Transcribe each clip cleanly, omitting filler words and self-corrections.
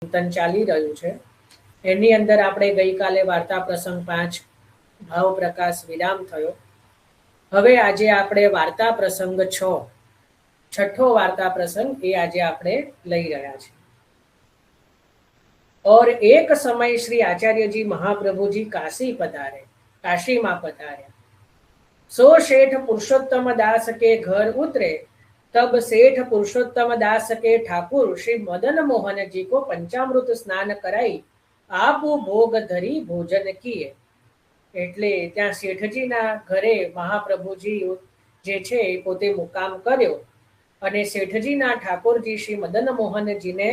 ચિંતન ચાલી રહ્યું છે. એની અંદર આપણે ગઈકાલે વાર્તા પ્રસંગ 5 ભાવ પ્રકાશ વિરામ થયો. હવે આજે આપણે વાર્તા પ્રસંગ 6 છઠ્ઠો વાર્તા પ્રસંગ એ આજે આપણે લઈ રહ્યા છીએ. और एक समय श्री आचार्य जी महाप्रभु जी काशी पधारे, काशी में पधार्या. सो सेठ पुरुषोत्तम दास के घर उतरे. तब सेठ पुरुषोत्तम दास के ठाकुर श्री मदन मोहन जी को पंचामृत स्नान कराई आपू भोग धरी भोजन किए. એટલે ત્યાં શેઠજીના ઘરે મહાપ્રભુજી જે છે પોતે મુકામ કર્યો અને શેઠજીના ઠાકોરજી શ્રી મદન મોહનજીને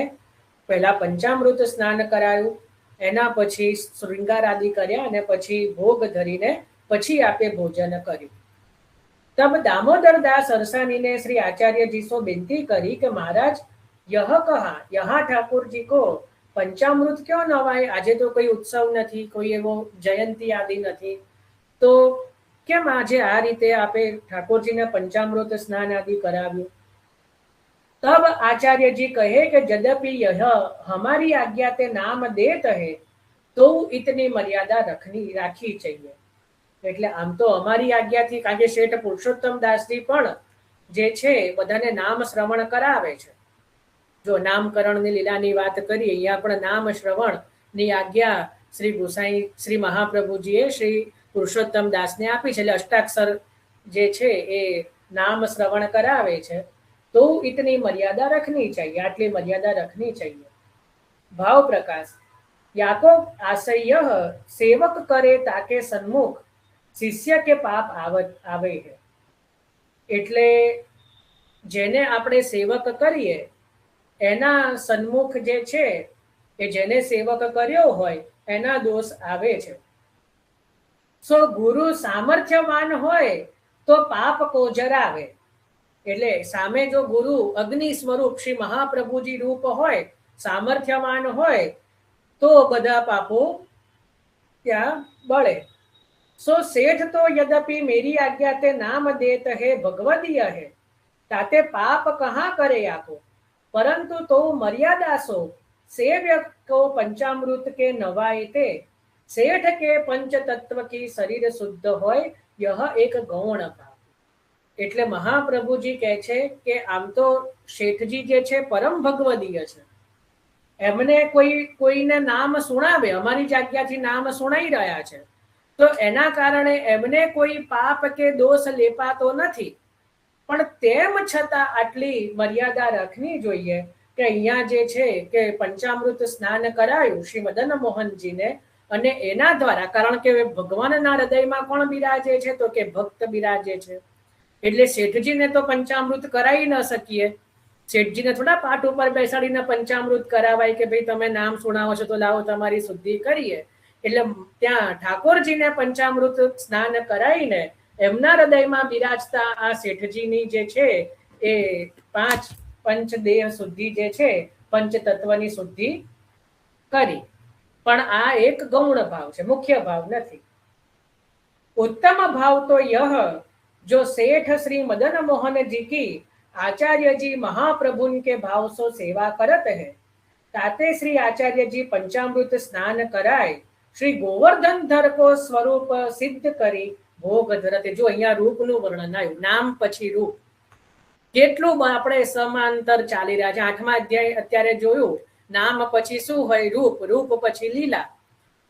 પહેલા પંચામૃત સ્નાન કરાયું, એના પછી શૃંગાર આદિ કર્યા અને પછી ભોગ ધરીને પછી આપે ભોજન કર્યું. तब दामोदर दास अरसानी ने श्री आचार्य जी से विनती करी कि महाराज यह कहा यहाँ ठाकुर जी को पंचामृत क्यों नवाय? આજે તો કોઈ ઉત્સવ નથી, કોઈ એવો જયંતી આદિ નથી, તો કેમ આજે આ રીતે આપે ઠાકોરજીને પંચામૃત સ્નાન આદि કરાવ્યું? तब आचार्य जी कहे कि यद्यपि यह हमारी आज्ञा ते नाम देत है तो इतनी मर्यादा राखी चाहिए. એટલે આમ તો અમારી આજ્ઞાથી, કારણ કે શેઠ પુરુષોત્તમ દાસજી પણ જે છે બધાને નામ શ્રવણ કરાવે છે. જો નામકરણની લીલાની વાત કરીએ, અહીંયા પણ નામ શ્રવણની આજ્ઞા શ્રી ગુસાઈ શ્રી મહાપ્રભુજીએ શ્રી પુરુષોત્તમ દાસને આપી છે. એટલે અષ્ટાક્ષર જે છે એ નામ શ્રવણ કરાવે છે. तो इतनी मर्यादा रखनी चाहिए, आटली मर्यादा रखनी चाहिए. भाव प्रकाश याको आशय सेवक करे ताके सन्मुख शिष्य के पाप आवे है. એટલે જેને આપણે સેવક કરીએ એના સન્મુખ જે છે એ જેને સેવક કર્યો હોય એના દોષ આવે છે. સો ગુરુ સામર્થ્યવાન હોય તો પાપ કોજરાવે. એટલે સામે જો ગુરુ અગ્નિ સ્વરૂપ શ્રી મહાપ્રભુજી રૂપ હોય, સામર્થ્યવાન હોય, તો બધા પાપો ત્યાં બળે. सो सेठ तो यद्यपि मेरी आज्ञा ते नाम देत है भगवदीय है, ताते पाप कहाँ करे आपो, परंतु तो मर्यादा सो सेव्य को पंचामृत के नवाए ते सेठ के पंच तत्व की शरीर शुद्ध होय, यह एक गौण भाव. એટલે મહાપ્રભુજી કહે છે કે આમ તો શેઠજી જે છે પરમ ભગવદીય છે, એમને કોઈને નામ સુણાવે, અમારી જગ્યાથી નામ સુણાઈ રહ્યા છે, તો એના કારણે એમને કોઈ પાપ કે દોષ લેપાતો નથી. પણ તેમ છતાં આટલી મર્યાદા રાખવી જોઈએ કે અહીંયા જે છે કે પંચામૃત સ્નાન કરાયું શ્રી મદન મોહનજીને, અને એના દ્વારા, કારણ કે ભગવાનના હૃદયમાં કોણ બિરાજે છે? તો કે ભક્ત બિરાજે છે. એટલે શેઠજીને તો પંચામૃત કરાવી ન શકીએ. શેઠજીને થોડા પાઠ ઉપર બેસાડીને પંચામૃત કરાવાય કે ભાઈ તમે નામ સુણાવો છો તો લાવો તમારી શુદ્ધિ કરીએ. એટલે ત્યાં ઠાકોરજીને પંચામૃત સ્નાન કરાવીને એમના હૃદયમાં બિરાજતા આ શેઠજીની જે છે એ 5 પંચદેહ શુદ્ધિ જે છે, પંચતત્વની શુદ્ધિ કરી. પણ આ એક ગૌણ ભાવ છે, મુખ્ય ભાવ નથી. उत्तम भाव तो यह जो सेठ श्री मदन मोहन जी की आचार्य जी महाप्रभु के भाव से सेवा करत है, ताते श्री आचार्य जी पंचामृत स्नान कराय श्री गोवर्धन धर को स्वरूप सिद्ध करी भोग धरते. जो अहियां रूपનું વર્ણન આવ્યું, નામ પછી રૂપ, કેટલું આપણે સમાંતર ચાલી રહ્યા છે. 8મા અધ્યાય અત્યારે જોયું, નામ પછી શું હોય? રૂપ, રૂપ પછી લીલા.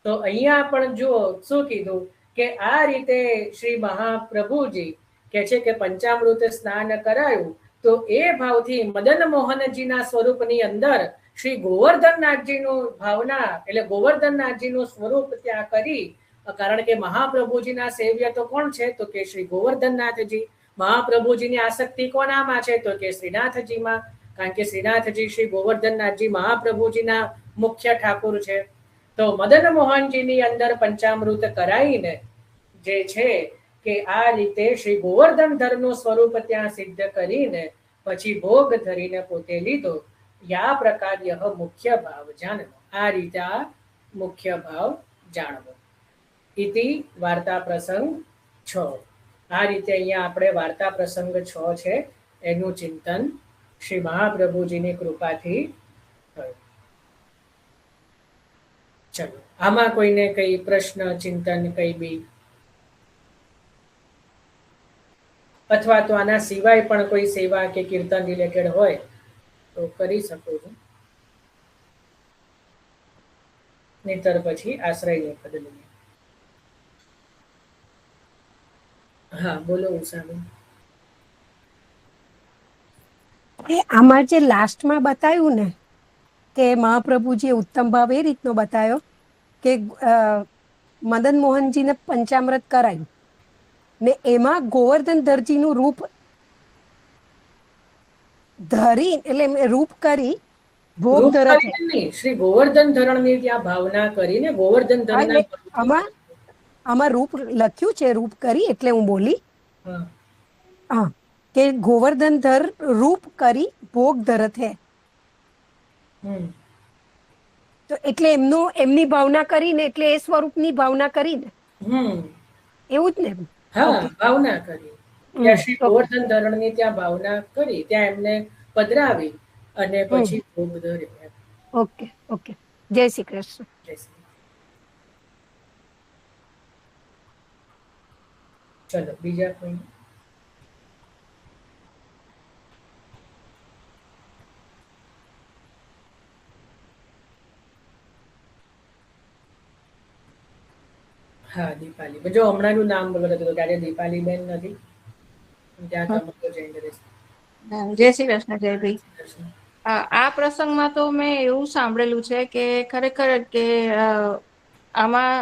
તો અહીંયા પણ જો શું કીધું કે આ રીતે શ્રી મહાપ્રભુજી કહે છે કે પંચામૃત સ્નાન કરાયું, તો એ ભાવથી મદન મોહનજીના સ્વરૂપની અંદર શ્રી ગોવર્ધનનાથજીનું ભાવના, એટલે ગોવર્ધનનાથજીનું સ્વરૂપ ત્યાં કરી. કારણ કે મહાપ્રભુજીના સેવ્ય તો કોણ છે? તો કે શ્રી ગોવર્ધનનાથજી. મહાપ્રભુજીની આસક્તિ કોનામાં છે? તો કે શ્રીનાથજીમાં. કારણ કે શ્રીનાથજી શ્રી ગોવર્ધનનાથજી મહાપ્રભુજીના મુખ્ય ઠાકુર છે. તો મદન મોહનજીની અંદર પંચામૃત કરાવીને જે છે કે આ રીતે શ્રી ગોવર્ધન ધરનું સ્વરૂપ ત્યાં સિદ્ધ કરીને પછી ભોગ ધરીને પોતે લીધો. યા પ્રકાર યહ મુખ્ય ભાવ જાણવો. આ રીતે આ મુખ્ય ભાવ જાણવો. ઇતિ વાર્તા પ્રસંગ 6. આ રીતે અહીંયા આપણે વાર્તા પ્રસંગ 6 છે એનું ચિંતન શ્રી મહાપ્રભુજીની કૃપાથી થયું. ચલો, આમાં કોઈને કઈ પ્રશ્ન, ચિંતન કઈ બી, અથવા તો આના સિવાય પણ કોઈ સેવા કે કીર્તન રિલેટેડ હોય તો કરી શકો છો, નહીતર પછી આશ્રય પદ લઈએ. હા બોલો ઉષાબેન. આમાં જે લાસ્ટમાં બતાવ્યું ને કે મહાપ્રભુજી ઉત્તમ ભાવ એ રીતનો બતાવ્યો કે મદન મોહનજીને પંચામૃત કરાયું ને એમાં ગોવર્ધન ધરજીનું રૂપ ધરી એટલે રૂપ કરી ભોગ ધરત નહીં, શ્રી ગોવર્ધન ધરણની ત્યાં ભાવના કરીને ગોવર્ધન ધરના આમાં આમાં રૂપ લખ્યું છે, રૂપ કરી એટલે હું બોલી હા કે ગોવર્ધન ધર રૂપ કરી ભોગ ધરત હે. તો એટલે એમની ભાવના કરીને એટલે એ સ્વરૂપની ભાવના કરીને એવું જ ને. હા, ઓકે ભાવના કરી ત્યાં શ્રી ગોવર્ધન ધરણની ત્યાં ભાવના કરી, ત્યાં એમને પધરાવી અને પછી ભોગ ધર્યો. ઓકે ઓકે, જય શ્રી કૃષ્ણ. જય શ્રી. ચલો બીજા કોઈ. હા દીપાલી, જો હમણાંનું નામ બોલો તો ત્યારે દીપાલી બેન નથી ત્યાં તમારો જય શ્રી કૃષ્ણ. જયભાઈ, આ પ્રસંગમાં તો મેં એવું સાંભળેલું છે કે ખરેખર કે આમાં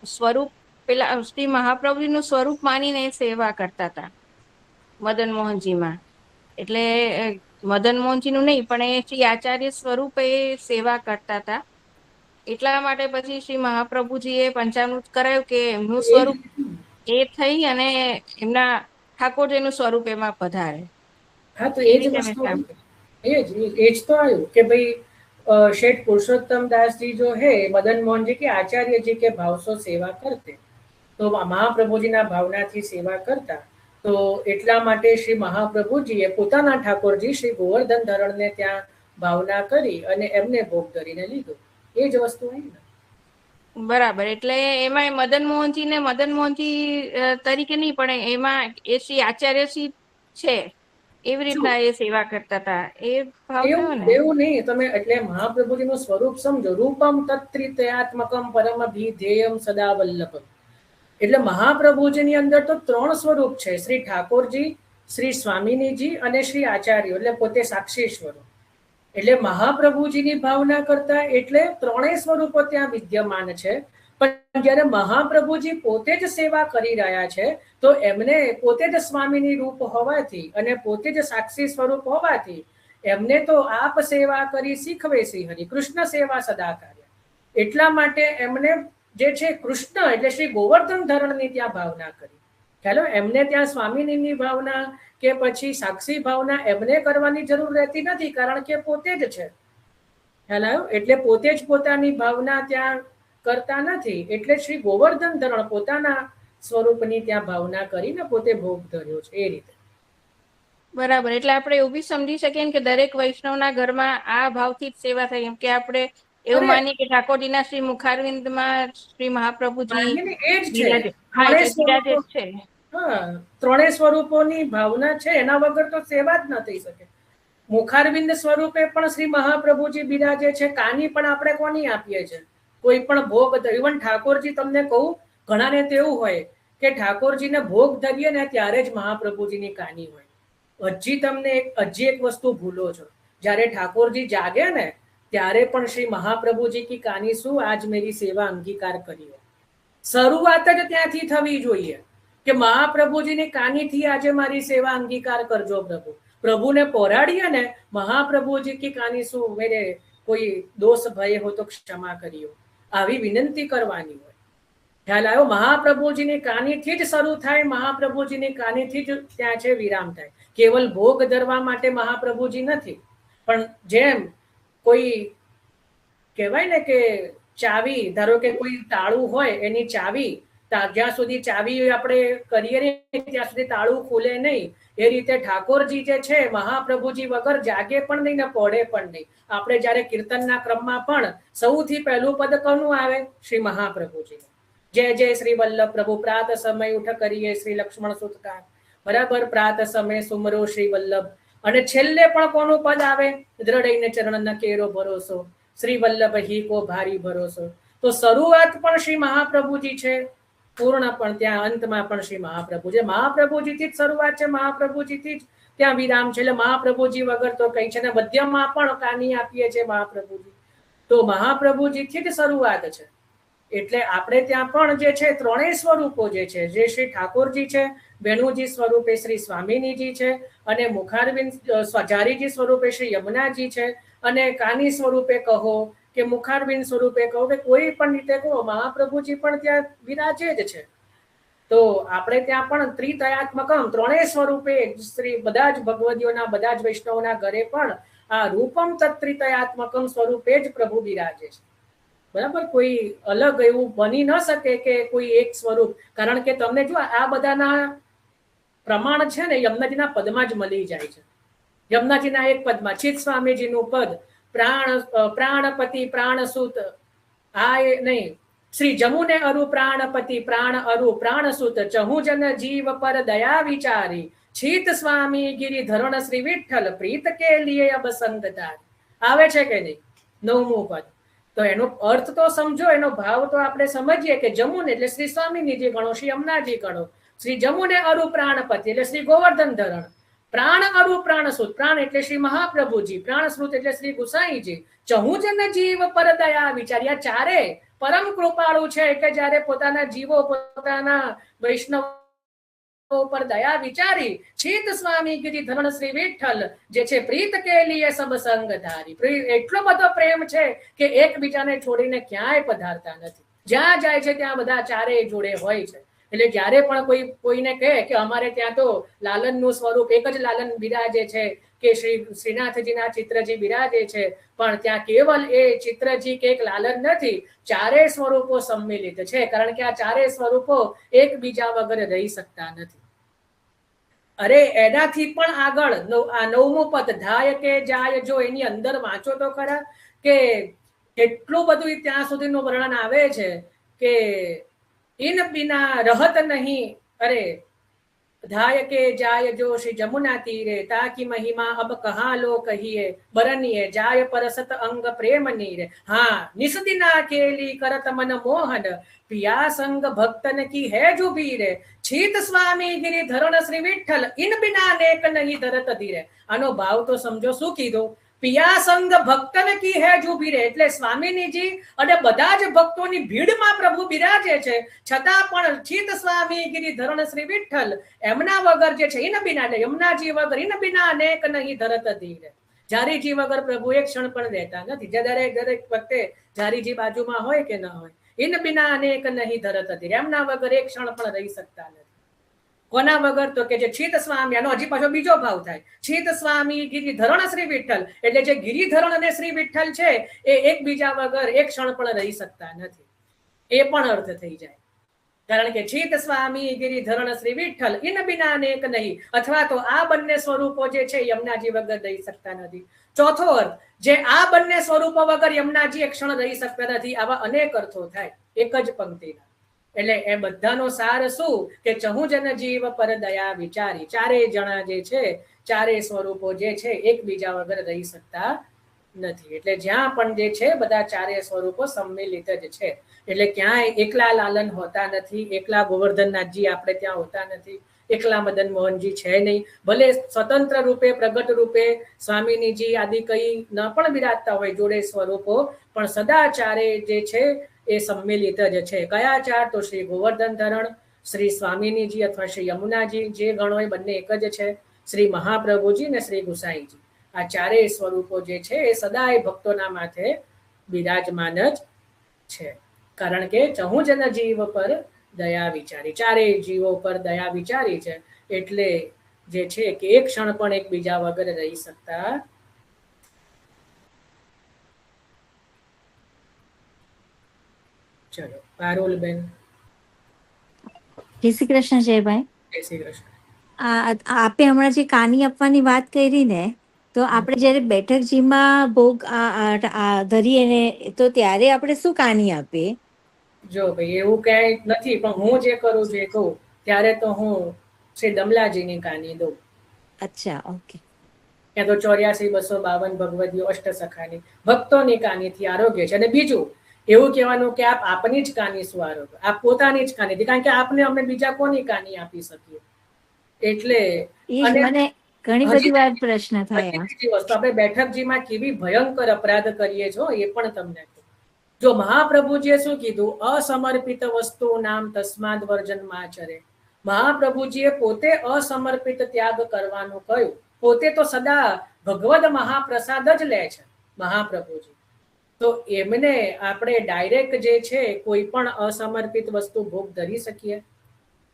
સ્વરૂપ પેલા શ્રી મહાપ્રભુજીનું સ્વરૂપ માનીને સેવા કરતા હતા મદન મોહનજીમાં. એટલે મદન મોહનજીનું નહીં પણ એ શ્રી આચાર્ય સ્વરૂપે સેવા કરતા હતા. એટલા માટે પછી શ્રી મહાપ્રભુજી એ પંચામૃત કરાયું કે એમનું સ્વરૂપ એ થઈ અને એમના ઠાકોરજીનું સ્વરૂપ એમાં પધારે. હા તો એ જ વસ્તુ, એ જ તો આવ્યું કે ભાઈ શેઠ पुरुषोत्तम दास जी जो है मदन मोहन जी के आचार्य जी के भाव से सेवा करते, तो મહાપ્રભુજીના ભાવનાથી સેવા કરતા, તો એટલા માટે શ્રી મહાપ્રભુજીએ પોતાના ઠાકોરજી શ્રી ગોવર્ધન ધરણને ત્યાં ભાવના કરી અને એમને ભોગ ધરીને લીધો. એ જ વસ્તુ આવી ને. બરાબર, એટલે એમાં મદન મોહનજી તરીકે નહીં પણ એમાં એ શ્રી આચાર્યશ્રી છે એવી રીતના એ સેવા કરતા હતા, એ ભાવ થયો ને. એવું નહીં, તમે એટલે મહાપ્રભુજીનું સ્વરૂપ સમજો, રૂપમ તત્રિતયાત્મકમ પરમ ધ્યેયમ સદા વલ્લભમ. એટલે મહાપ્રભુજીની અંદર તો 3 સ્વરૂપ છે, શ્રી ઠાકોરજી, શ્રી સ્વામિનીજી અને શ્રી આચાર્ય, એટલે પોતે સાક્ષી સ્વરૂપ. એટલે મહાપ્રભુજીની ભાવના કરતા એટલે 3 સ્વરૂપો ત્યાં વિદ્યમાન છે. પણ જ્યારે મહાપ્રભુજી પોતે જ સેવા કરી રહ્યા છે તો એમને પોતે જ સ્વામીની રૂપ હોવાથી અને પોતે જ સાક્ષી સ્વરૂપ હોવાથી એમને તો આપ સેવા કરી શીખવે શ્રી હરિ, કૃષ્ણ સેવા સદા કાર્ય. એટલા માટે એમને જે છે કૃષ્ણ એટલે શ્રી ગોવર્ધન ધરણની ત્યાં ભાવના કરી. ચાલો, એમને ત્યાં સ્વામિનીની ભાવના કે પછી સાક્ષી ભાવના એમને કરવાની જરૂર રહેતી નથી, કારણ કે પોતે જ છે. ખ્યાલ આવ્યો? એટલે પોતે જ પોતાની ભાવના ત્યાં કરતા નથી, એટલે શ્રી ગોવર્ધન ધરણ પોતાના સ્વરૂપની ત્યાં ભાવના કરીને પોતે ભોગ ધર્યો છે એ રીતે. બરાબર, એટલે આપણે એવું બી સમજી શકીએ કે દરેક વૈષ્ણવના ઘરમાં આ ભાવથી જ સેવા થાય, એમ કે આપણે એવું માનીએ કે ઠાકોરજીના શ્રી મુખારવિંદમાં શ્રી મહાપ્રભુજી બિરાજે છે. હા, 3 સ્વરૂપોની ભાવના છે, એના વગર તો સેવા જ ન થઈ શકે. મુખારવિંદ સ્વરૂપે પણ શ્રી મહાપ્રભુજી બિરાજે છે, કાની પણ આપણે કોની આપીએ છીએ, કોઈ પણ ભોગ. ઇવન ઠાકોરજી, તમને કહું, ઘણાને તો એવું હોય કે ઠાકોરજીને ભોગ ધરીએ ને ત્યારે જ મહાપ્રભુજીની કાની હોય. હજી એક વસ્તુ ભૂલો છો, જ્યારે ઠાકોરજી જાગે ને ત્યારે પણ શ્રી મહાપ્રભુજી કી કાની શું આજ મેરી સેવા અંગીકાર કરી. શરૂઆત જ ત્યાંથી થવી જોઈએ કે મહાપ્રભુજીની કાનીથી આજે મારી સેવા અંગીકાર કરજો પ્રભુ. પ્રભુને પહોરાડીએ ને મહાપ્રભુજી કી કાની શું મેરે કોઈ દોષ ભય હો તો ક્ષમા કરીઓ, આવી વિનંતી કરવાની હોય. ખ્યાલ આવ્યો? મહાપ્રભુજીની કાનીથી જ શરૂ થાય, મહાપ્રભુજીની કાનીથી જ ત્યાં છે વિરામ થાય. કેવલ ભોગ ધરવા માટે મહાપ્રભુજી નથી, પણ જેમ કોઈ કહેવાય ને કે ચાવી, ધારો કે કોઈ તાળું હોય, એની ચાવી જ્યાં સુધી ચાવી આપણે કરીએ ત્યાં સુધી તાળું ખોલે નહીં, એ રીતે ઠાકોરજી જે છે મહાપ્રભુજી વગર જાગે પણ નહીં ને પડે પણ નહીં. આપણે જ્યારે કીર્તનના ક્રમમાં પણ સૌથી પહેલું પદ કોનું આવે? શ્રી મહાપ્રભુજી. જય જય શ્રી વલ્લભ પ્રભુ પ્રાત સમય ઉઠ કરીએ શ્રી લક્ષ્મણ સુતકાર. બરાબર, પ્રાત સમય સુમરો શ્રી વલ્લભ. અને છેલ્લે પણ કોનું પદ આવે? દ્રઢઈને ચરણ કેરો ભરોસો શ્રી વલ્લભ હી કો ભારી ભરોસો. તો શરૂઆત પણ શ્રી મહાપ્રભુજી છે, પૂર્ણ પણ ત્યાં અંતમાં પણ શ્રી મહાપ્રભુ છે. મહાપ્રભુજીથી જ શરૂઆત છે, મહાપ્રભુજીથી જ ત્યાં વિરામ છે. એટલે મહાપ્રભુજી વગર તો કઈ છે ને મધ્યમાં પણ કાની આપીએ છીએ મહાપ્રભુજી. તો મહાપ્રભુજીથી જ શરૂઆત છે. એટલે આપણે ત્યાં પણ જે છે ત્રણેય સ્વરૂપો જે છે, જે શ્રી ઠાકોરજી છે, વેણુજી સ્વરૂપે શ્રી સ્વામિનીજી છે, અને મુખારવિંદ સ્વજારીજી સ્વરૂપે શ્રી યમુનાજી છે, અને કાની સ્વરૂપે કહો કે મુખારવિંદ સ્વરૂપે કહો કે કોઈ પણ રીતે કહો, મહાપ્રભુજી પણ ત્યાં વિરાજે જ છે. તો આપણે ત્યાં પણ ત્રિતયાત્મકમ ત્રણેય સ્વરૂપે શ્રી બધા જ ભગવદીઓના બધા જ વૈષ્ણવોના ઘરે પણ આ રૂપમ તત્રિતયાત્મકમ સ્વરૂપે જ પ્રભુ બિરાજે છે. બરાબર, કોઈ અલગ એવું બની ન શકે કે કોઈ એક સ્વરૂપ. કારણ કે તમને જો આ બધાના પ્રમાણ છે ને યમુનાજીના પદમાં જ મળી જાય છે. યમુનાજીના એક પદમાં ચિત સ્વામીજીનું પદ પ્રાણપતિ પ્રાણસુત, આ નહીં, શ્રી જમુને અરુ પ્રાણપતિ પ્રાણ અરુ પ્રાણસુત ચહુ જન જીવ પર દયા વિચારી છીત સ્વામી ગિરિધરણ શ્રી વિઠ્ઠલ પ્રીત કે લીએ અબ સંગદાર. આવે છે કે નહીં? 9મું પદ. તો એનો અર્થ તો સમજો, એનો ભાવ તો આપણે સમજીએ કે જમુન એટલે શ્રી સ્વામિનીજી ગણો, શ્રી યમુનાજી ગણો. શ્રી જમુને અરુ પ્રાણપતિ એટલે શ્રી ગોવર્ધન ધરણ. પ્રાણ અરુ પ્રાણસુત, પ્રાણ એટલે શ્રી મહાપ્રભુજી, પ્રાણસુત એટલે શ્રી ગુસાઈજી. ચહુ જન જીવ પર દયા વિચારી. આ ચારે પરમ કૃપાળુ છે કે જ્યારે પોતાના જીવો પોતાના વૈષ્ણવ પર દયા વિચારી છીત સ્વામી ગિરિધરણ શ્રી વિઠ્ઠલ જે છે પ્રીત કે લીએ સબ સંગ ધારી. એટલો બધો પ્રેમ છે કે એકબીજાને છોડીને ક્યાંય પધારતા નથી. જ્યાં જાય છે ત્યાં બધા ચારેય જોડે હોય છે. એટલે જ્યારે પણ કોઈને કહે કે અમારે ત્યાં તો લાલનનું સ્વરૂપ એક જ લાલન બિરાજે છે કે શ્રીનાથજીના ચિત્રજી બિરાજે છે, પણ ત્યાં કેવલ એ ચિત્રજી કે એક લાલન નથી, ચારેય સ્વરૂપો સંમિલિત છે. કારણ કે આ ચારેય સ્વરૂપો એકબીજા વગર રહી શકતા નથી. અરે એનાથી પણ આગળ આ 9મું પદ ધાય કે જાય, જો એની અંદર વાંચો તો ખરા કે કેટલું બધું ત્યાં સુધીનું વર્ણન આવે છે કે ઇન બિના રહત નહીં. અરે ધાય કે જાય જો શ્રી જમુના તીરે તાકી મહિમા અબ કહા લો કહીએ બરનીએ જાય પરસત અંગ પ્રેમ નીરે. હા, નિસદિના કેલી કરત મન મોહન પિયા સંગ ભક્તન કી હે જુબીરે છીત સ્વામી ગિરિધરણ શ્રી વિઠ્ઠલ ઇન બિના નેક નહીં ધરત ધીરે. આનો ભાવ તો સમજો. શું કીધું? પિયા સંગ ભક્તન કી હે જુબીરે એટલે સ્વામિનીજી અને બધા જ ભક્તોની ભીડમાં પ્રભુ બિરાજે છે, છતાં પણ છીત સ્વામી ગિરિધરણ શ્રી વિઠ્ઠલ એમના વગર જે છે ઇન બિના એટલે યમુનાજી વગર ઇન બિના નેક નહીં ધરત ધીરે. જારીજી વગર પ્રભુ એક ક્ષણ પણ રહેતા નથી. દરેક વખતે જારીજી બાજુમાં હોય કે ન હોય. ઇન બિના અનેક નહીં ધરત ધીરે, એમના વગર એક ક્ષણ પણ રહી શકતા નથી. કોના વગર? તો કે જે છીત સ્વામી. આનો હજી પાછો બીજો ભાવ થાય. છીત સ્વામી ગિરિધરણ શ્રી વિઠ્ઠલ એટલે જે ગિરિધરણ અને શ્રી વિઠ્ઠલ છે એ એકબીજા વગર એક ક્ષણ પણ રહી શકતા નથી. એ પણ અર્થ થઈ જાય. કારણ કે છીત સ્વામી ગિરિધરણ શ્રી વિઠ્ઠલ ઇન બિના અનેક નહીં, અથવા તો આ બંને સ્વરૂપો જે છે યમુનાજી વગર રહી શકતા નથી. ચોથો અર્થ, જે આ બંને સ્વરૂપો વગર યમુનાજી એક ક્ષણ રહી શકતા નથી. આવા અનેક અર્થો થાય એક જ પંક્તિના. એટલે એ બધાનો સાર શું કે ચહુ જન જીવ પર દયા વિચારી. ચારેય જણા જે છે, ચારેય સ્વરૂપો જે છે એકબીજા વગર રહી શકતા નથી. એટલે જ્યાં પણ જે છે બધા ચારેય સ્વરૂપો સંમિલિત જ છે. એટલે ક્યાંય એકલા લાલન હોતા નથી, એકલા ગોવર્ધનનાથજી આપણે ત્યાં હોતા નથી, એકલા મદન મોહનજી છે નહીં. ભલે સ્વતંત્ર રૂપે પ્રગટ રૂપે સ્વામિનીજી આદિ કઈ ન પણ બિરાજતા હોય જોડે સ્વરૂપો, પણ સદા ચારેય જે છે એ સંમિલિત જ છે. કયા ચાર? તો શ્રી ગોવર્ધન ધરણ, શ્રી સ્વામિનીજી અથવા શ્રી યમુનાજી જે ગણો એ બંને એક જ છે, શ્રી મહાપ્રભુજી ને શ્રી ગુસાઈજી. આ ચારેય સ્વરૂપો જે છે એ સદાય ભક્તોના માથે બિરાજમાન જ છે. કારણ કે ચહુ જન જીવ પર દયા વિચારી, ચારેય જીવો પર દયા વિચારી છે. એટલે જે છે કે એક ક્ષણ પણ એકબીજા વગર રહી શકતા. ચલો, પારુલબેન. જય શ્રી કૃષ્ણ જયભાઈ. જય શ્રી કૃષ્ણ. આપે હમણાં જે કાની આપવાની વાત કરી ને, તો આપણે જ્યારે બેઠકજીમાં ભોગ ધરીએ ને, તો ત્યારે આપણે શું કાની આપીએ? જો ભાઈ એવું ક્યાંય નથી, પણ હું જે કરું છું એ કહું, ત્યારે તો હું શ્રી દમલાજીની કાની દઉં. અચ્છા, ઓકે. ત્યાં તો 84-252 ભગવદીઓ અષ્ટસખાની ભક્તોની કાનીથી આરોગ્ય છે. અને બીજું એવું કહેવાનું કે આપ આપની જ કાની શું આરોગ્ય, આપ પોતાની જ કાની, કારણ કે આપને અમે બીજા કોની કાની આપી શકીએ. એટલે એ જ અને મને ઘણી બધી વાર પ્રશ્ન હજી થયા. બીજી વસ્તુ, આપણે બેઠકજીમાં કેવી ભયંકર અપરાધ કરીએ છો એ પણ તમને કહું. જો મહાપ્રભુજીએ શું કીધું, અસમર્પિત વસ્તુ નામ તસ્માદ વર્જન માચરે. મહાપ્રભુજીએ પોતે અસમર્પિત ત્યાગ કરવાનું કહ્યું. પોતે તો સદા ભગવદ મહાપ્રસાદ જ લે છે મહાપ્રભુજી. તો એમને આપણે ડાયરેક્ટ જે છે કોઈ પણ અસમર્પિત વસ્તુ ભોગ ધરી શકીએ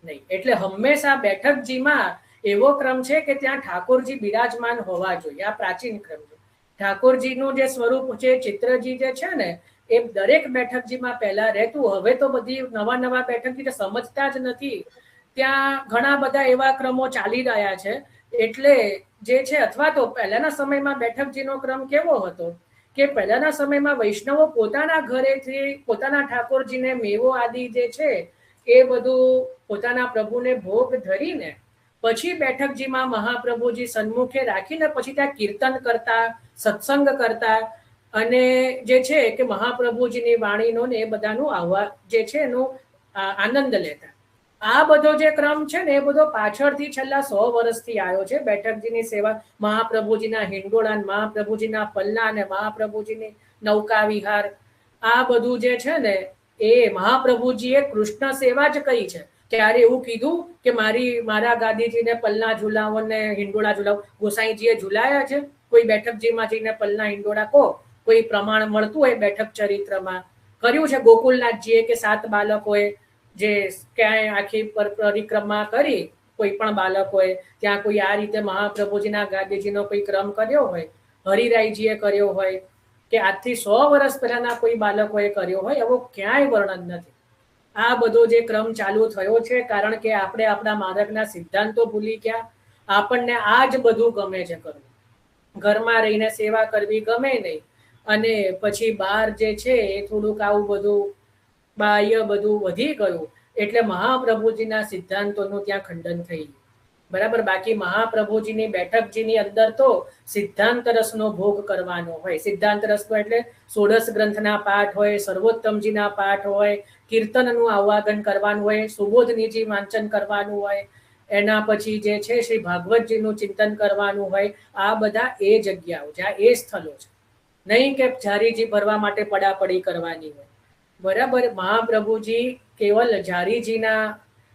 નહીં. એટલે હંમેશા બેઠકજીમાં એવો ક્રમ છે કે ત્યાં ઠાકોરજી બિરાજમાન હોવા જોઈએ. આ પ્રાચીન ક્રમ છે. ઠાકોરજીનું જે સ્વરૂપ છે, ચિત્રજી જે છે ને, એ દરેક બેઠકજીમાં પહેલા રહેતું. હવે તો બધી નવા બેઠકજી સમજતા જ નથી. ત્યાં ઘણા બધા એવા ક્રમો ચાલી રહ્યા છે. એટલે જે છે, અથવા તો પહેલાના સમયમાં બેઠકજીનો ક્રમ કેવો હતો કે પહેલાના સમયમાં વૈષ્ણવો પોતાના ઘરેથી પોતાના ઠાકોરજીને મેવો આદિ જે છે એ બધું પોતાના પ્રભુને ભોગ ધરીને પછી બેઠકજીમાં મહાપ્રભુજી સન્મુખે રાખીને પછી ત્યાં કીર્તન કરતા, સત્સંગ કરતા, અને જે છે કે મહાપ્રભુજીની વાણીનો ને એ બધાનું આવવા જે છે એનો આનંદ લેતા. આ બધો જે ક્રમ છે ને એ બધો પાછળથી છેલ્લા 100 વર્ષથી આવ્યો છે. બેઠકજીની સેવા, મહાપ્રભુજીના હિંડોળા, મહાપ્રભુજીના પલ્લા અને મહાપ્રભુજીની નૌકા વિહાર, આ બધું જે છે ને એ મહાપ્રભુજીએ કૃષ્ણ સેવા જ કહી છે. ત્યારે એવું કીધું કે મારા ગાદીજીને પલ્લા ઝુલાવો ને હિંડોળા ઝુલાવો. ગોસાઈજીએ ઝુલાયા છે? કોઈ બેઠકજીમાં જઈને પલ્લા હિંડોળા કહો, કોઈ પ્રમાણ મળતું હોય બેઠક ચરિત્રમાં? કર્યું છે ગોકુલનાથજીએ કે 7 બાળકોએ જે ક્યાંય આખી પરિક્રમા કરી, કોઈ પણ બાળકોએ ત્યાં કોઈ આ રીતે મહાપ્રભુજીના ગાદીજીનો કોઈ ક્રમ કર્યો હોય, હરિરાયજીએ કર્યો હોય, કે આજથી 100 વર્ષ પહેલાના કોઈ બાળકોએ કર્યો હોય, એવો ક્યાંય વર્ણન નથી. આ બધો જે ક્રમ ચાલુ થયો છે કારણ કે આપણે આપણા માર્ગના સિદ્ધાંતો ભૂલી ગયા. આપણને આ જ બધું ગમે છે કરવું. ઘરમાં રહીને સેવા કરવી ગમે નહીં, અને પછી બહાર જે છે એ થોડુંક આવું બધું બાહ્ય બધું વધી ગયું, એટલે મહાપ્રભુજીના સિદ્ધાંતોનું ત્યાં ખંડન થઈ ગયું. બરાબર. બાકી મહાપ્રભુજીની બેઠકજીની અંદર તો સિદ્ધાંત રસનો ભોગ કરવાનો હોય. સિદ્ધાંત રસનો એટલે 16 ગ્રંથના પાઠ હોય, સર્વોત્તમજીના પાઠ હોય, કીર્તનનું આવાગન કરવાનું હોય, સુબોધનીજી વાંચન કરવાનું હોય, એના પછી જે છે શ્રી ભાગવતજીનું ચિંતન કરવાનું હોય. આ બધા એ જગ્યાઓ, જ્યાં એ સ્થળો છે, નહીં કે ઝારીજી ભરવા માટે પડાપડી કરવાની હોય. બરાબર. મહાપ્રભુજી કેવલ ઝારીજીના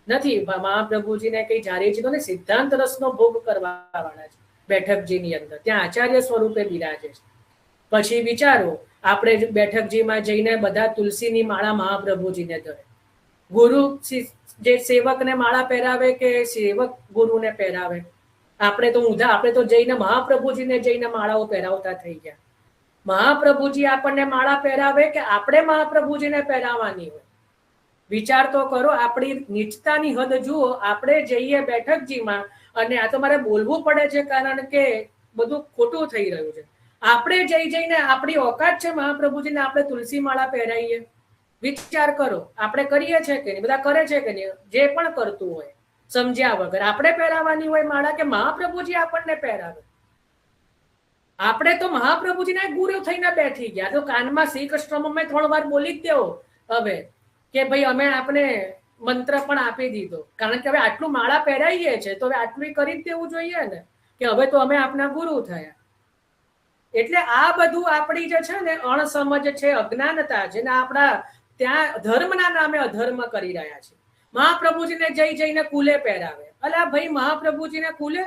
નથી, મહાપ્રભુજીને કઈ ઝારીજીનો ને સિદ્ધાંત રસનો ભોગ કરવા વાળા છે બેઠકજીની અંદર. ત્યાં આચાર્ય સ્વરૂપે બિરાજે છે. પછી વિચારો, આપણે બેઠકજીમાં જઈને બધા તુલસીની માળા મહાપ્રભુજીને ધરે. ગુરુ જે સેવકને માળા પહેરાવે કે સેવક ગુરુને પહેરાવે? આપણે તો જઈને મહાપ્રભુજીને જઈને માળાઓ પહેરાવતા થઈ ગયા. મહાપ્રભુજી આપણને માળા પહેરાવે કે આપણે મહાપ્રભુજીને પહેરાવવાની હોય? વિચાર તો કરો. આપણી નીચતાની હદ જુઓ. આપણે જઈએ બેઠકજીમાં, અને આ તો મારે બોલવું પડે છે કારણ કે બધું ખોટું થઈ રહ્યું છે. આપણે જઈને આપણી ઓકાત છે મહાપ્રભુજીને આપણે તુલસી માળા પહેરાવીએ? વિચાર કરો. આપણે કરીએ છીએ કે નહીં? બધા કરે છે કે નહીં? જે પણ કરતું હોય સમજ્યા વગર આપણે પહેરાવાની હોય માળા, કે મહાપ્રભુજી આપણને પહેરાવે? આપણે તો મહાપ્રભુજીના ગુરુ થઈને બેઠી ગયા. તો કાનમાં શ્રી કૃષ્ણ મેં 3 વાર બોલી જ દેવો હવે, કે ભાઈ અમે આપણે મંત્ર પણ આપી દીધો, કારણ કે હવે આટલું માળા પહેરાઈએ છે તો હવે આટલું કરી જ દેવું જોઈએ ને, કે હવે તો અમે આપના ગુરુ થયા. એટલે આ બધું આપણી જે છે ને અણસમજ છે, અજ્ઞાનતા છે ને, આપણા ત્યાં ધર્મના નામે અધર્મ કરી રહ્યા છે. મહાપ્રભુજીને જઈને કુલે પહેરાવે. અલા ભાઈ, મહાપ્રભુજીને કુલે?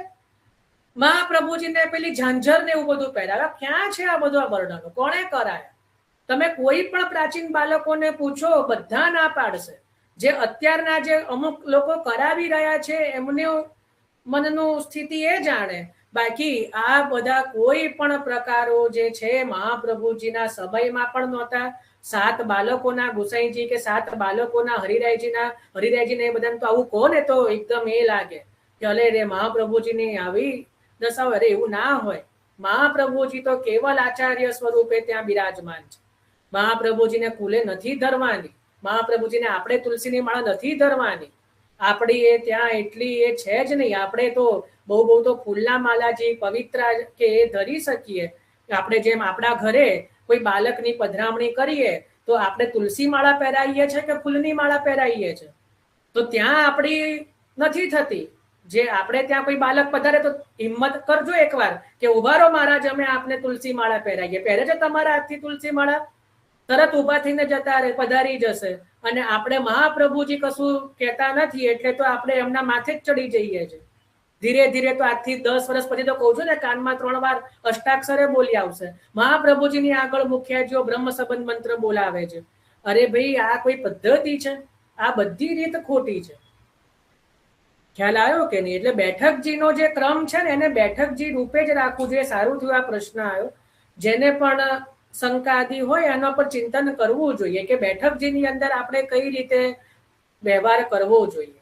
મહાપ્રભુજીને પેલી ઝાંઝર ને એવું બધું પહેરાવે. ક્યાં છે આ બધું? આ વર્ણનો કોણે કરાયા? તમે કોઈ પણ પ્રાચીન બાળકોને પૂછો, બધા ના પાડશે. જે અત્યારના જે અમુક લોકો કરાવી રહ્યા છે એમનું મનનું સ્થિતિ એ જાણે. બાકી આ બધા કોઈ પણ પ્રકારો જે છે મહાપ્રભુજીના સમયમાં પણ નહોતા. 7 બાળકોના ગુસાઈજી કે 7 બાળકોના હરિરાયજીને એ બધાને તો આવું કહો ને તો એકદમ એ લાગે કે અલે રે મહાપ્રભુજીની આવી દશા, અરે એવું ના હોય. મહાપ્રભુજી તો કેવલ આચાર્ય સ્વરૂપે ત્યાં બિરાજમાન છે. મહાપ્રભુજીને કુલે નથી ધરવાની, મહાપ્રભુજીને આપણે તુલસીની માળા નથી ધરવાની. આપણી એ ત્યાં એટલી એ છે જ નહીં. આપણે તો બહુ બહુ તો ફૂલના માલાજી પવિત્ર કે એ ધરી શકીએ. આપણે જેમ આપણા ઘરે કોઈ બાળકની પધરામણી કરીએ તો આપણે તુલસી માળા પહેરાવીએ છીએ કે ફૂલની માળા પહેરાવીએ છીએ? તો ત્યાં આપણી નથી થતી. જે આપણે ત્યાં કોઈ બાળક પધારે તો હિંમત કરજો એકવાર કે ઉભા રહો મહારાજ, અમે આપને તુલસી માળા પહેરાવીએ. પહેરે છે તમારા હાથથી તુલસી માળા? તરત ઉભા થઈને જતા રહે, પધારી જશે. અને આપણે મહાપ્રભુજી કશું કહેતા નથી એટલે તો આપણે એમના માથે જ ચડી જઈએ છીએ. ધીરે ધીરે તો આજથી 10 વર્ષ પછી તો કહું છું ને, કાનમાં 3 વાર અષ્ટાક્ષરે બોલી આવશે. મહાપ્રભુજીની આગળ મુખ્યાજીઓ બ્રહ્મ સંબંધ મંત્ર બોલાવે છે. અરે ભાઈ, આ કોઈ પદ્ધતિ છે? આ બધી રીત ખોટી છે. ખ્યાલ આવ્યો કે નહીં? એટલે બેઠકજીનો જે ક્રમ છે ને, એને બેઠકજી રૂપે જ રાખવું જોઈએ. સારું થયું આ પ્રશ્ન આવ્યો. જેને પણ શંકાદી હોય એના પર ચિંતન કરવું જોઈએ કે બેઠકજીની અંદર આપણે કઈ રીતે વ્યવહાર કરવો જોઈએ.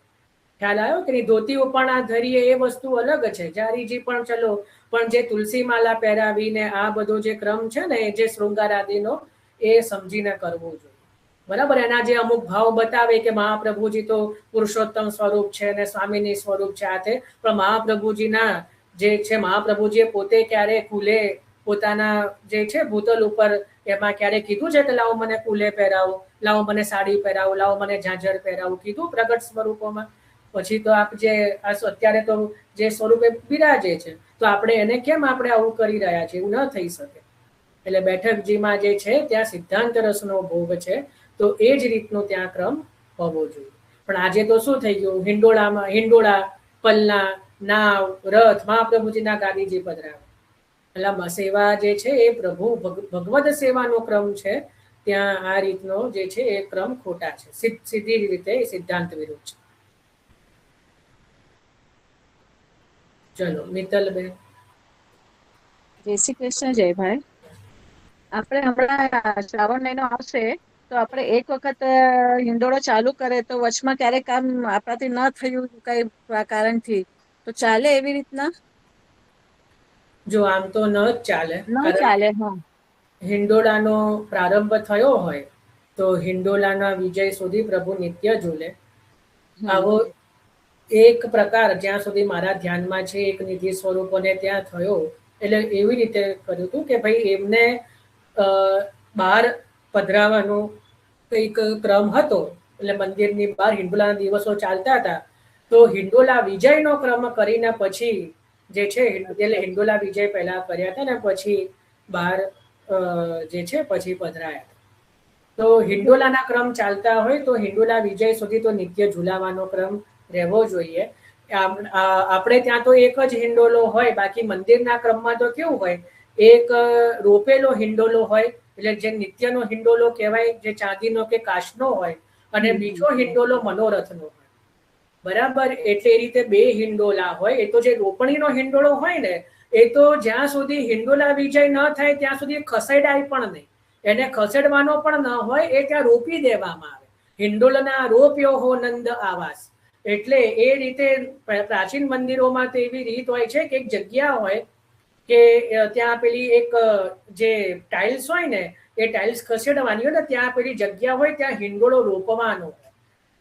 ખ્યાલ આવ્યો કે નહીં? ધોતી ઉપરણા ધરીએ એ વસ્તુ અલગ છે, જારીજી પણ ચલો, પણ જે તુલસી માલા પહેરાવીને આ બધો જે ક્રમ છે ને, એ જે શૃંગાર આદિનો, એ સમજીને કરવું જોઈએ. બરાબર? એના જે અમુક ભાવ બતાવે કે મહાપ્રભુજી તો પુરુષોત્તમ સ્વરૂપ છે ને સ્વામીની સ્વરૂપ છે આ તે, પણ મહાપ્રભુજીના જે છે, મહાપ્રભુજીએ પોતે ક્યારે કુલે પોતાના જે છે ભૂતલ ઉપર એમાં ક્યારે કીધું છે કે લાવો મને કુલે પહેરાવો, લાવો મને સાડી પહેરાવો, લાવો મને ઝાંઝર પહેરાવો? કીધું પ્રગટ સ્વરૂપોમાં? પછી તો આપ જે અત્યારે તો જે સ્વરૂપે બિરાજે છે, તો આપણે એને કેમ આપણે આવું કરી રહ્યા છીએ? એવું ન થઈ શકે. એટલે બેઠકજીમાં જે છે ત્યાં સિદ્ધાંત રસનો ભોગ છે, તો એ જ રીતનો ત્યાં ક્રમ હોવો જોઈએ. પણ આજે તો શું થઈ ગયું? હિંડોળા, પલ્લા, નાવ, રથ મહાપ્રભુજીના ગાદીજી પધરાવે. એટલે સેવા જે છે એ પ્રભુ ભગવદ સેવાનો ક્રમ છે, ત્યાં આ રીતનો જે છે એ ક્રમ ખોટા છે. સીધી રીતે સિદ્ધાંત વિરુદ્ધ છે. ચલો મિત્તલબેન. જય શ્રી કૃષ્ણ. જયભાઈ, આપણે હમણાં શ્રાવણ મહિનો આવશે તો આપણે એક વખત હિંડોળો ચાલુ કરે તો વચમાં ક્યારેક કામ આપણાથી ન થયું કઈ કારણથી, તો ચાલે એવી રીતના? જો આમ તો ન જ ચાલે. ન ચાલે. હા, હિંડોળાનો પ્રારંભ થયો હોય તો હિંડોળાના વિજય સુધી પ્રભુ નિત્ય ઝૂલે. આવો એક પ્રકાર જ્યાં સુધી મારા ધ્યાનમાં છે, એક નિધિ સ્વરૂપોને ત્યાં થયો. એટલે એવી રીતે કર્યું હતું કે ભાઈ એમને બહાર પધરાવાનો કંઈક ક્રમ હતો. એટલે મંદિરની બહાર હિંડોળાના દિવસો ચાલતા હતા, તો હિંડોળા વિજયનો ક્રમ કરીને પછી જે છે, એટલે હિંડોળા વિજય પહેલા કર્યા હતા ને પછી બહાર જે છે પછી પધરાયા. તો હિંડોળાના ક્રમ ચાલતા હોય તો હિંડોળા વિજય સુધી તો નિત્ય ઝુલાવાનો ક્રમ રહેવો જોઈએ. આપણે ત્યાં તો એક જ હિંડોલો હોય, બાકી મંદિરના ક્રમમાં તો કેવું હોય, એક રોપેલો હિંડોલો હોય, એટલે જે નિત્યનો હિંડોલો કહેવાય, જે ચાંદીનો કે કાચનો હોય, અને બીજો હિંડોલો મનોરથનો હોય. બરાબર? એટલે એ રીતે બે હિંડોલા હોય. એ તો જે રોપણીનો હિંડોળો હોય ને, એ તો જ્યાં સુધી હિંડોલા વિજય ન થાય ત્યાં સુધી ખસેડાય પણ નહીં. એને ખસેડવાનો પણ ન હોય, એ ત્યાં રોપી દેવામાં આવે. હિંડોળના રોપ્યો હો નંદ આવાસ. એટલે એ રીતે પ્રાચીન મંદિરોમાં તો એવી રીત હોય છે કે એક જગ્યા હોય કે ત્યાં પેલી એક જે ટાઇલ્સ હોય ને, એ ટાઇલ્સ ખસેડવાની હોય ને, ત્યાં પેલી જગ્યા હોય, ત્યાં હિંડોળો રોપવાનો હોય.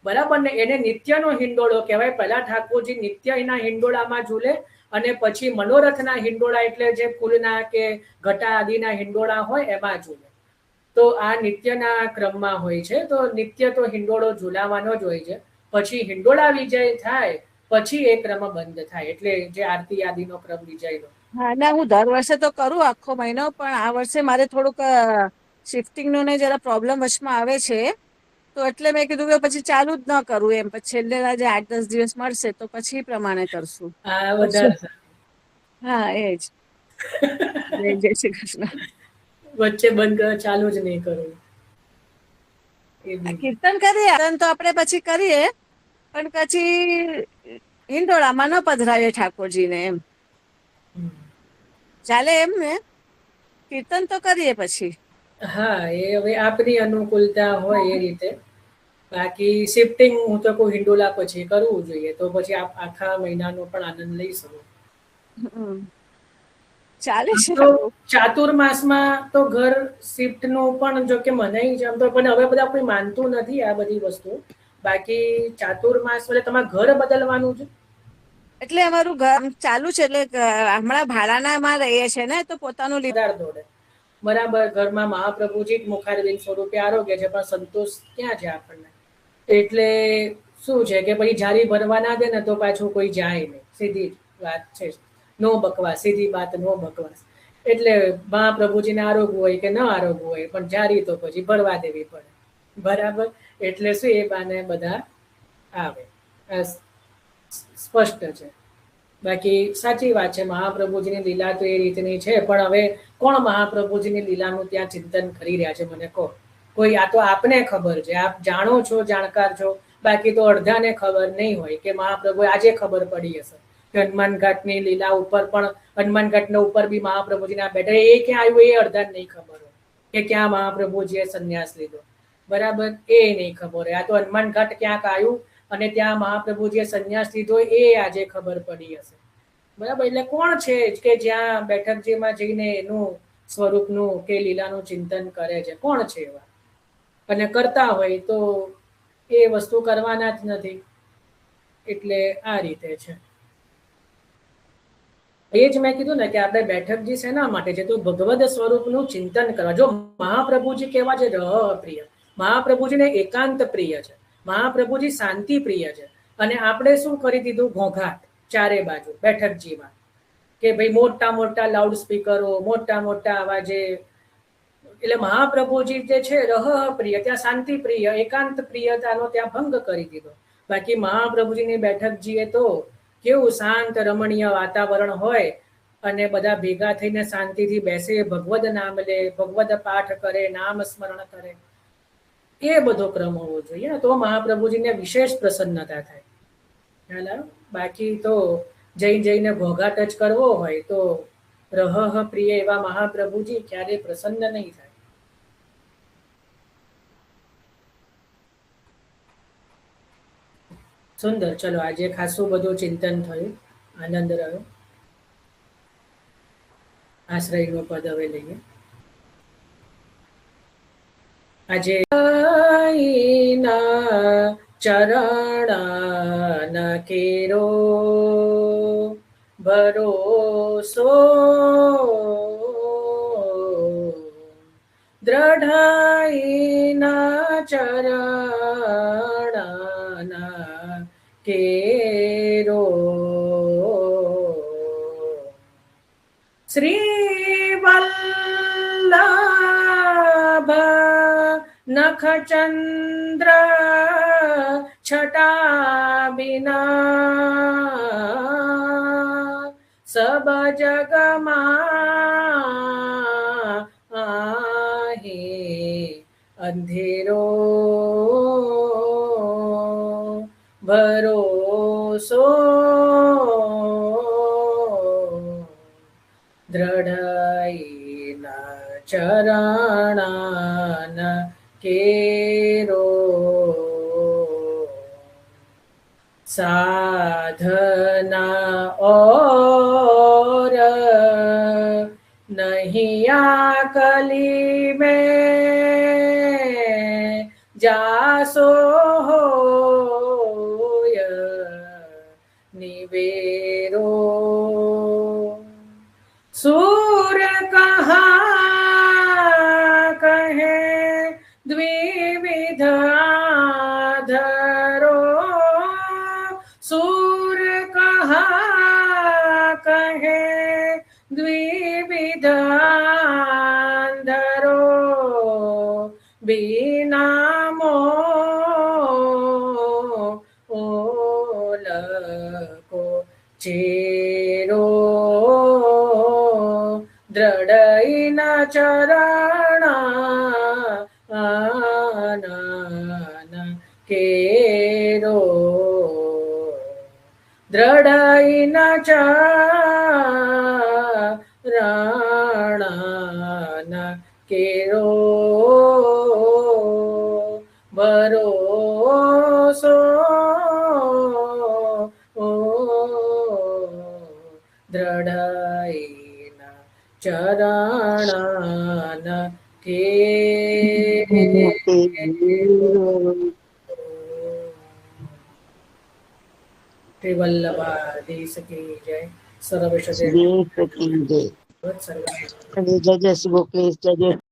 બરાબર ને? એને નિત્યનો હિંડોળો કહેવાય. પહેલા ઠાકોરજી નિત્ય એના હિંડોળામાં ઝૂલે, અને પછી મનોરથના હિંડોળા એટલે જે ફૂલના કે ઘટા આદિના હિંડોળા હોય એમાં ઝૂલે. તો આ નિત્યના ક્રમમાં હોય છે. તો નિત્ય તો હિંડોળો ઝૂલાવાનો જ હોય છે. પછી હિંડોળા વિજય થાય પછી એ ક્રમ બંધ થાય, એટલે જે આરતી આદિનો ક્રમ વિજયનો. હા, ના હું દર વર્ષે તો કરું આખો મહિનો, પણ આ વર્ષે મારે થોડુંક શિફ્ટિંગનો ને જરા પ્રોબ્લેમ વચમાં આવે છે, તો એટલે મેં કીધું કે પછી ચાલુ જ ન કરું એમ. પછી છેલ્લે જે 8-10 દિવસ મળશે તો પછી પ્રમાણે કરશું. આ વધારે. હા, એ જ. જય શ્રી કૃષ્ણ. વચ્ચે બંધ ચાલુ જ નહીં કરવું. કીર્તન કરીએ તો આપણે પછી કરીએ, પણ પછી હિંડોળામાં ન પધરાવીએ ઠાકોરજીને એમ. ચાલે એમ ને? કીર્તન તો કરીએ પછી. હા, એ હવે આપની અનુકૂળતા હોય એ રીતે. બાકી શિફ્ટિંગ હું તો કોઈ હિંડોલા પછી કરવું જોઈએ, તો પછી આખા મહિનાનો પણ આનંદ લઈ શકો. હમ. ચાલે આમ છે તો આવું. ચાતુર્માસમાં તો ઘર શિફ્ટ નું પણ જો કે મનાઈ છે આમ તો, પણ હવે બધા કોઈ માનતું નથી આ બધી વસ્તુ. બાકી ચાતુર્માસ એટલે તમારે ઘર બદલવાનું છે? એટલે અમારું ઘર ચાલુ છે, એટલે હમણાં ભાડાનામાં રહીએ છે ને, તો પોતાનું વધારે દોડે. બરાબર, ઘરમાં મહાપ્રભુજી જ મુખારબિન સ્વરૂપે આરોગ્ય છે, પણ સંતોષ ક્યાં છે આપણને? એટલે શું છે કે પછી જારી ભરવા ના દે ને તો પાછું કોઈ જાય નહીં. સીધી વાત છે, નો બકવાસ, સીધી વાત નો બકવાસ. એટલે મહાપ્રભુજીને આરોગવું હોય કે ન આરોગવું હોય, પણ જારી તો પછી ભરવા દેવી પડે. બરાબર, એટલે શું એ બાને બધા આવે. સ્પષ્ટ છે. બાકી સાચી વાત છે, મહાપ્રભુજીની લીલા તો એ રીતની છે, પણ હવે કોણ મહાપ્રભુજીની લીલાનું ત્યાં ચિંતન કરી રહ્યા છે મને કહો? કોઈ? આ તો આપને ખબર છે, આપ જાણો છો, જાણકાર છો. બાકી તો અડધાને ખબર નહીં હોય કે મહાપ્રભુ આજે ખબર પડી હશે કે હનુમાન ઘાટની લીલા ઉપર પણ, હનુમાન ઘાટના ઉપર બી મહાપ્રભુજીના બેઠા, એ ક્યાં આવ્યું એ અડધાને નહીં ખબર હોય કે ક્યાં મહાપ્રભુજીએ સંન્યાસ લીધો. બરાબર, એ નહીં ખબર હોય. આ તો હનુમાન ઘાટ ક્યાંક આવ્યું અને ત્યાં મહાપ્રભુજીએ સંન્યાસ લીધો, એ આજે ખબર પડી હશે. બરાબર, એટલે કોણ છે કે જ્યાં બેઠકજીમાં જઈને એનું સ્વરૂપનું કે લીલાનું ચિંતન કરે છે? કોણ છે એવા? અને કરતા હોય તો એ વસ્તુ કરવાના જ નથી. એટલે આ રીતે છે. એ જ મેં કીધું ને કે આપણે બેઠકજી શેના માટે છે? તો ભગવદ સ્વરૂપનું ચિંતન કરવા. જો મહાપ્રભુજી કેવા છે? રહ પ્રિય. મહાપ્રભુજીને એકાંત પ્રિય છે, મહાપ્રભુજી શાંતિ પ્રિય છે. અને આપણે શું કરી દીધું? ઘોઘાટ ચારે બાજુ બેઠકજીમાં, કે ભાઈ મોટા મોટા લાઉડ સ્પીકરો, મોટા મોટા અવાજે. એટલે મહાપ્રભુજી જે છે રહ પ્રિય, ત્યાં શાંતિ પ્રિય, એકાંત પ્રિયતાનો ત્યાં ભંગ કરી દીધો. બાકી મહાપ્રભુજીની બેઠકજીએ તો કેવું શાંત રમણીય વાતાવરણ હોય અને બધા ભેગા થઈને શાંતિથી બેસે, ભગવદ નામ લે, ભગવદ પાઠ કરે, નામ સ્મરણ કરે. એ બધો ક્રમ હોવો જોઈએ, તો મહાપ્રભુજીને વિશેષ પ્રસન્નતા થાય. બાકી તો જઈને ઘોઘાટ જ કરવો હોય તો રહ પ્રિય એવા મહાપ્રભુજી ક્યારે પ્રસન્ન નહીં થાય. સુંદર. ચલો, આજે ખાસું બધું ચિંતન થયું, આનંદ રહ્યો. આશ્રયનું પદ હવે લઈએ. આજે ચરણ કેરો ભરોસો, દ્રઢાઈના ચરણ કેરો, શ્રી વલ્લભ નખચંદ્ર છટા બિના, સબ જગમાં અંધેરો, ભરોસો દ્રઢાઈના ચરણ કેરો, સાધના ઓર નહીં આકલી મેં, જાસો હોય નિવેરો, सूर कहाँ कहे द्विविध आधरो, सूर कहाँ कहे द्विविध आंधरो, बिना मोल को चेरो, દ્રઢઈના ચરણ કેરો, દ્રઢઈના ચરણ કેરો, ભરો ચરણન કે શ્રી વલ્લભાધીશ કી જય. સર્વે સદે જય સચિન જય. સર્વે જય જય શ્રી ગોખલેશ, જય જય